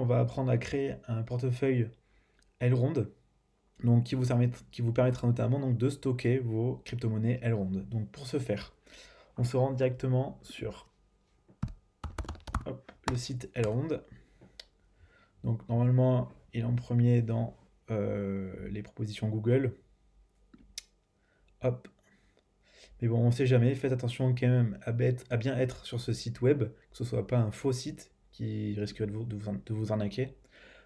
va apprendre à créer un portefeuille Elrond, donc qui vous permettra notamment donc, de stocker vos crypto-monnaies Elrond. Donc pour ce faire, on se rend directement sur le site Elrond. Donc normalement, il est en premier dans les propositions Google. Hop. Mais bon, on sait jamais. Faites attention quand même à bien être sur ce site web, que ce soit pas un faux site qui risquerait de vous arnaquer.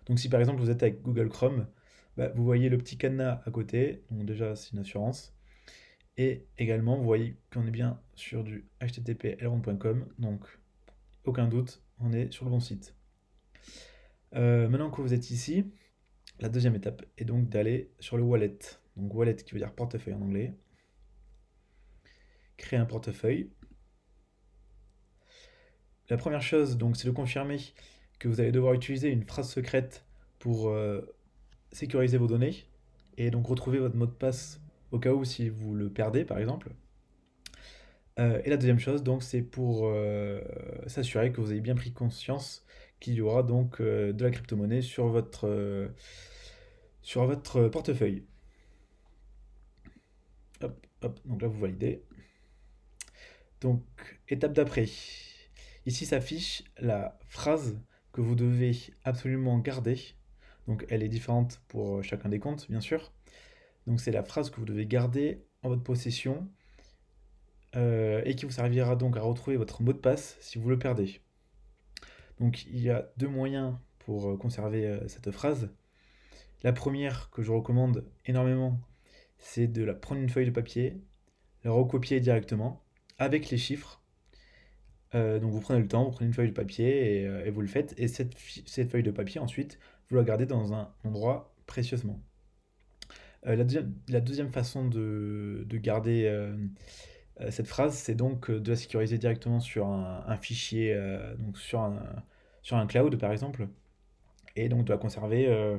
Donc si par exemple vous êtes avec Google Chrome, bah, vous voyez le petit cadenas à côté, donc déjà c'est une assurance. Et également, vous voyez qu'on est bien sur du http://elrond.com, donc aucun doute, on est sur le bon site. Maintenant que vous êtes ici, la deuxième étape est donc d'aller sur le wallet. Donc wallet qui veut dire portefeuille en anglais. Créer un portefeuille. La première chose, donc, c'est de confirmer que vous allez devoir utiliser une phrase secrète pour sécuriser vos données et donc retrouver votre mot de passe au cas où si vous le perdez, par exemple. Et la deuxième chose, donc, c'est pour s'assurer que vous avez bien pris conscience qu'il y aura donc de la crypto-monnaie sur votre portefeuille. Hop, hop, donc là vous validez. Donc, étape d'après. Ici s'affiche la phrase que vous devez absolument garder. Donc, elle est différente pour chacun des comptes, bien sûr. Donc, c'est la phrase que vous devez garder en votre possession et qui vous servira donc à retrouver votre mot de passe si vous le perdez. Donc, il y a deux moyens pour conserver cette phrase. La première que je recommande énormément, c'est de la prendre une feuille de papier, la recopier directement avec les chiffres. Donc vous prenez le temps, vous prenez une feuille de papier et vous le faites. Et cette feuille de papier, ensuite, vous la gardez dans un endroit précieusement. La deuxième façon de garder cette phrase, c'est donc de la sécuriser directement sur un fichier, donc sur un cloud par exemple, et donc de la conserver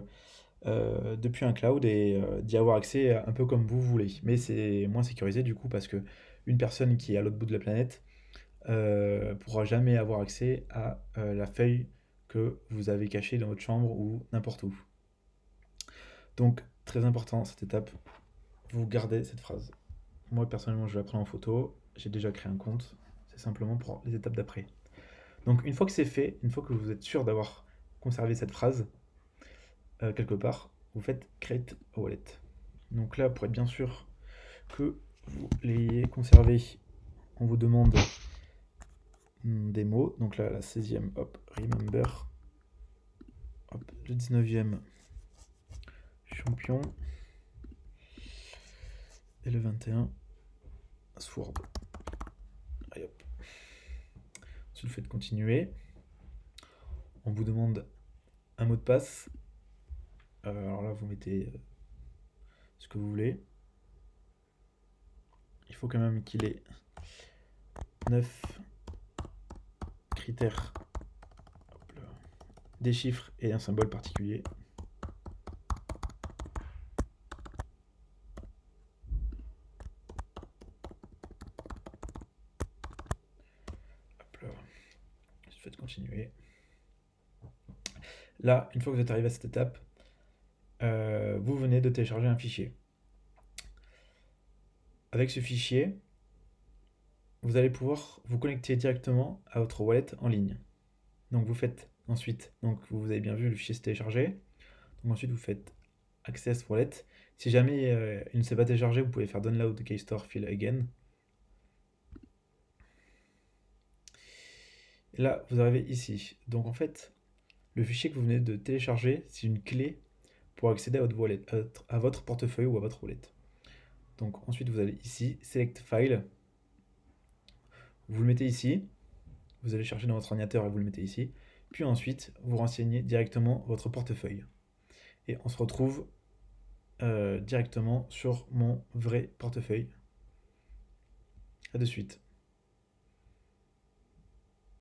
depuis un cloud et d'y avoir accès un peu comme vous voulez. Mais c'est moins sécurisé du coup parce que une personne qui est à l'autre bout de la planète pourra jamais avoir accès à la feuille que vous avez cachée dans votre chambre ou n'importe où. Donc très important cette étape, vous gardez cette phrase. Moi personnellement je vais la prendre en photo, j'ai déjà créé un compte, c'est simplement pour les étapes d'après. Donc une fois que c'est fait, une fois que vous êtes sûr d'avoir conservé cette phrase quelque part, vous faites Create a Wallet. Donc là, pour être bien sûr que vous l'ayez conservé, on vous demande des mots. Donc là, la 16e, hop, Remember. Hop, le 19e, Champion. Et le 21, Sword. Allez, hop. Ensuite, vous faites continuer. On vous demande un mot de passe. Alors là, vous mettez ce que vous voulez. Il faut quand même qu'il ait 9 critères, hop là, des chiffres et un symbole particulier. Hop là. Faites continuer. Là, une fois que vous êtes arrivé à cette étape, vous venez de télécharger un fichier. Avec ce fichier, vous allez pouvoir vous connecter directement à votre wallet en ligne. Donc vous faites ensuite, donc vous avez bien vu le fichier se télécharger. Donc ensuite vous faites Access Wallet. Si jamais il ne s'est pas téléchargé, vous pouvez faire Download Keystore File Again. Et là, vous arrivez ici. Donc en fait, le fichier que vous venez de télécharger, c'est une clé pour accéder à votre wallet, à votre portefeuille ou à votre wallet. Donc ensuite, vous allez ici, Select File. Vous le mettez ici. Vous allez chercher dans votre ordinateur et vous le mettez ici. Puis ensuite, vous renseignez directement votre portefeuille. Et on se retrouve directement sur mon vrai portefeuille. A de suite.